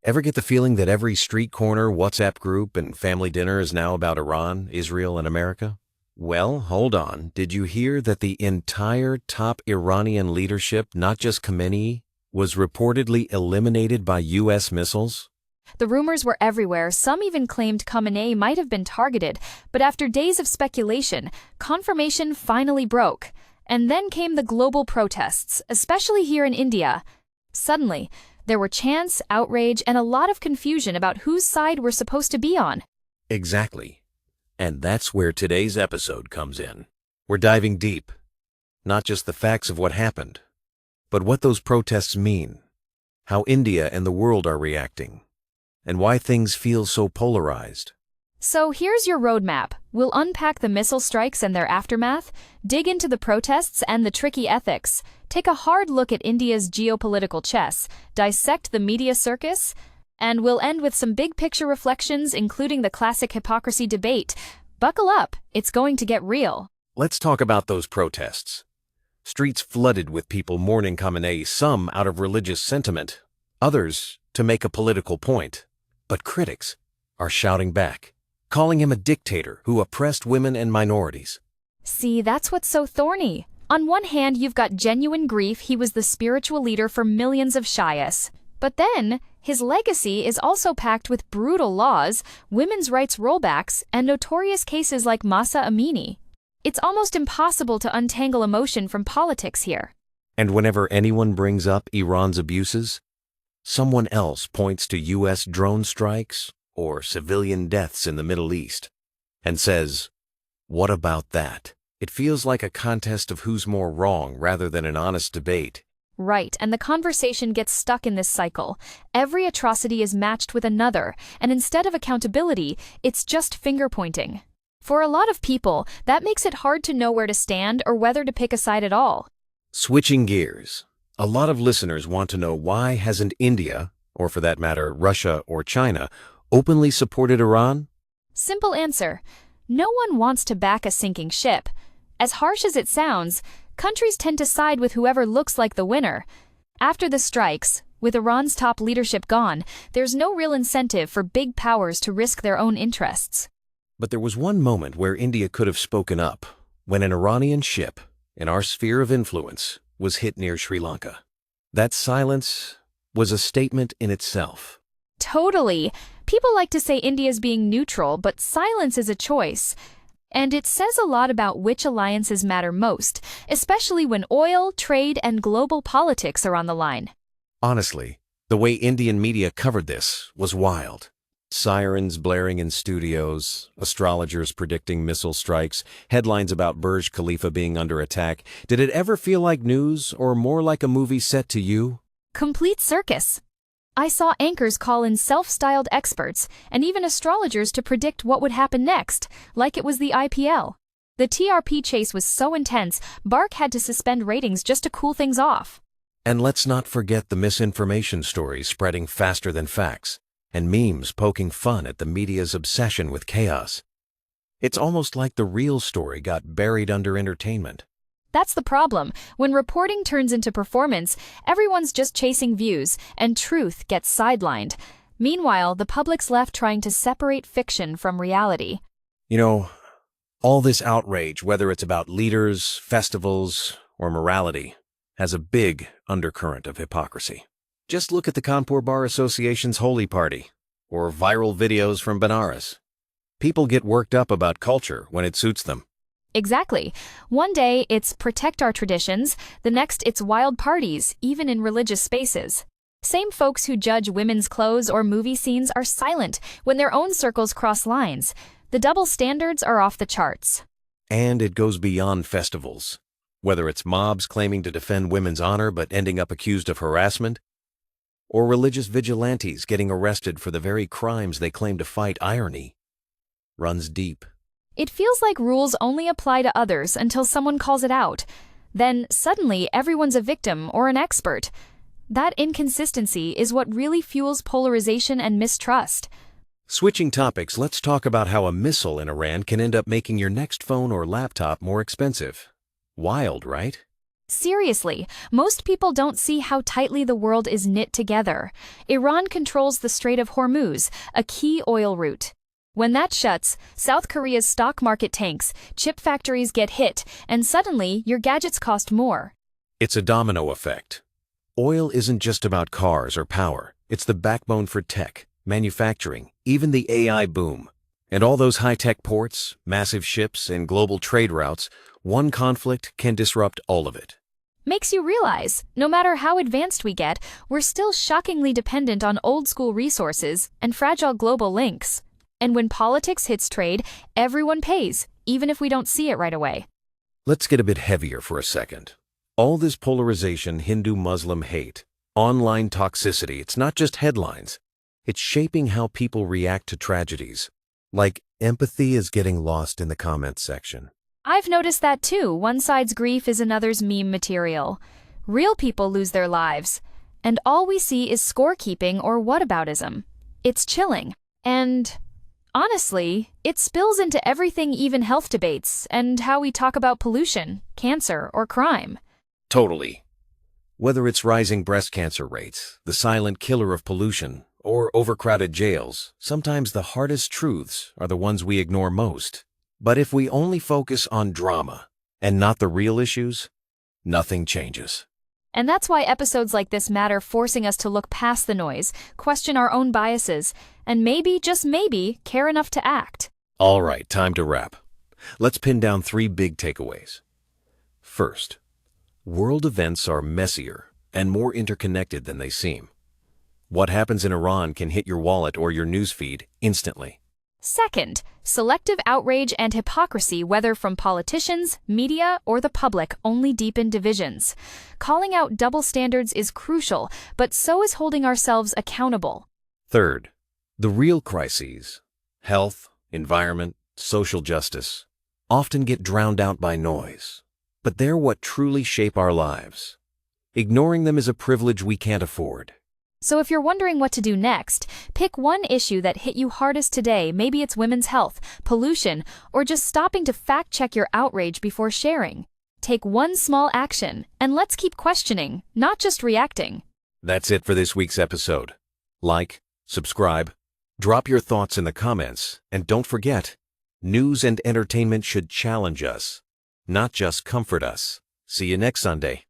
Ever get the feeling that every street corner, WhatsApp group, and family dinner is now about Iran, Israel, and America? Well, hold on. Did you hear that the entire top Iranian leadership, not just Khamenei, was reportedly eliminated by U.S. missiles? The rumors were everywhere. Some even claimed Khamenei might have been targeted, but after days of speculation, confirmation finally broke. And then came the global protests, especially here in India. Suddenly, there were chants, outrage, and a lot of confusion about whose side we're supposed to be on. Exactly. And that's where today's episode comes in. We're diving deep, not just the facts of what happened, but what those protests mean, how India and the world are reacting, and why things feel so polarized. So here's your roadmap. We'll unpack the missile strikes and their aftermath, dig into the protests and the tricky ethics, take a hard look at India's geopolitical chess, dissect the media circus, and we'll end with some big-picture reflections, including the classic hypocrisy debate. Buckle up, it's going to get real. Let's talk about those protests. Streets flooded with people mourning Khamenei, some out of religious sentiment, others to make a political point. But critics are shouting back, calling him a dictator who oppressed women and minorities. See, that's what's so thorny. On one hand, you've got genuine grief. He was the spiritual leader for millions of Shias. But then, his legacy is also packed with brutal laws, women's rights rollbacks, and notorious cases like Mahsa Amini. It's almost impossible to untangle emotion from politics here. And whenever anyone brings up Iran's abuses, someone else points to U.S. drone strikes or civilian deaths in the Middle East and says, "What about that?" It feels like a contest of who's more wrong rather than an honest debate. Right, and the conversation gets stuck in this cycle. Every atrocity is matched with another, and instead of accountability, it's just finger-pointing. For a lot of people, that makes it hard to know where to stand or whether to pick a side at all. Switching gears, a lot of listeners want to know why hasn't India, or for that matter, Russia or China, openly supported Iran? Simple answer. No one wants to back a sinking ship. As harsh as it sounds, countries tend to side with whoever looks like the winner. After the strikes, with Iran's top leadership gone, there's no real incentive for big powers to risk their own interests. But there was one moment where India could have spoken up, when an Iranian ship, in our sphere of influence, was hit near Sri Lanka. That silence was a statement in itself. Totally. People like to say India's being neutral, but silence is a choice. And it says a lot about which alliances matter most, especially when oil, trade, and global politics are on the line. Honestly, the way Indian media covered this was wild. Sirens blaring in studios, astrologers predicting missile strikes, headlines about Burj Khalifa being under attack. Did it ever feel like news or more like a movie set to you? Complete circus. I saw anchors call in self-styled experts and even astrologers to predict what would happen next, like it was the IPL. The TRP chase was so intense, Bark had to suspend ratings just to cool things off. And let's not forget the misinformation stories spreading faster than facts, and memes poking fun at the media's obsession with chaos. It's almost like the real story got buried under entertainment. That's the problem. When reporting turns into performance, everyone's just chasing views, and truth gets sidelined. Meanwhile, the public's left trying to separate fiction from reality. You know, all this outrage, whether it's about leaders, festivals, or morality, has a big undercurrent of hypocrisy. Just look at the Kanpur Bar Association's Holi party, or viral videos from Benares. People get worked up about culture when it suits them. Exactly. One day it's protect our traditions, the next it's wild parties, even in religious spaces. Same folks who judge women's clothes or movie scenes are silent when their own circles cross lines. The double standards are off the charts. And it goes beyond festivals. Whether it's mobs claiming to defend women's honor but ending up accused of harassment, or religious vigilantes getting arrested for the very crimes they claim to fight, irony runs deep. It feels like rules only apply to others until someone calls it out. Then, suddenly, everyone's a victim or an expert. That inconsistency is what really fuels polarization and mistrust. Switching topics, let's talk about how a missile in Iran can end up making your next phone or laptop more expensive. Wild, right? Seriously, most people don't see how tightly the world is knit together. Iran controls the Strait of Hormuz, a key oil route. When that shuts, South Korea's stock market tanks, chip factories get hit, and suddenly your gadgets cost more. It's a domino effect. Oil isn't just about cars or power. It's the backbone for tech, manufacturing, even the AI boom. And all those high-tech ports, massive ships, and global trade routes, one conflict can disrupt all of it. Makes you realize, no matter how advanced we get, we're still shockingly dependent on old-school resources and fragile global links. And when politics hits trade, everyone pays, even if we don't see it right away. Let's get a bit heavier for a second. All this polarization, Hindu-Muslim hate, online toxicity, it's not just headlines. It's shaping how people react to tragedies. Like, empathy is getting lost in the comments section. I've noticed that too. One side's grief is another's meme material. Real people lose their lives, and all we see is scorekeeping or whataboutism. It's chilling. And honestly, it spills into everything, even health debates, and how we talk about pollution, cancer, or crime. Totally. Whether it's rising breast cancer rates, the silent killer of pollution, or overcrowded jails, sometimes the hardest truths are the ones we ignore most. But if we only focus on drama and not the real issues, nothing changes. And that's why episodes like this matter, forcing us to look past the noise, question our own biases, and maybe, just maybe, care enough to act. All right, time to wrap. Let's pin down 3 big takeaways. First, world events are messier and more interconnected than they seem. What happens in Iran can hit your wallet or your newsfeed instantly. Second, selective outrage and hypocrisy, whether from politicians, media, or the public, only deepen divisions. Calling out double standards is crucial, but so is holding ourselves accountable. Third, the real crises, health, environment, social justice, often get drowned out by noise. But they're what truly shape our lives. Ignoring them is a privilege we can't afford. So if you're wondering what to do next, pick one issue that hit you hardest today. Maybe it's women's health, pollution, or just stopping to fact-check your outrage before sharing. Take one small action, and let's keep questioning, not just reacting. That's it for this week's episode. Like, subscribe, drop your thoughts in the comments, and don't forget, news and entertainment should challenge us, not just comfort us. See you next Sunday.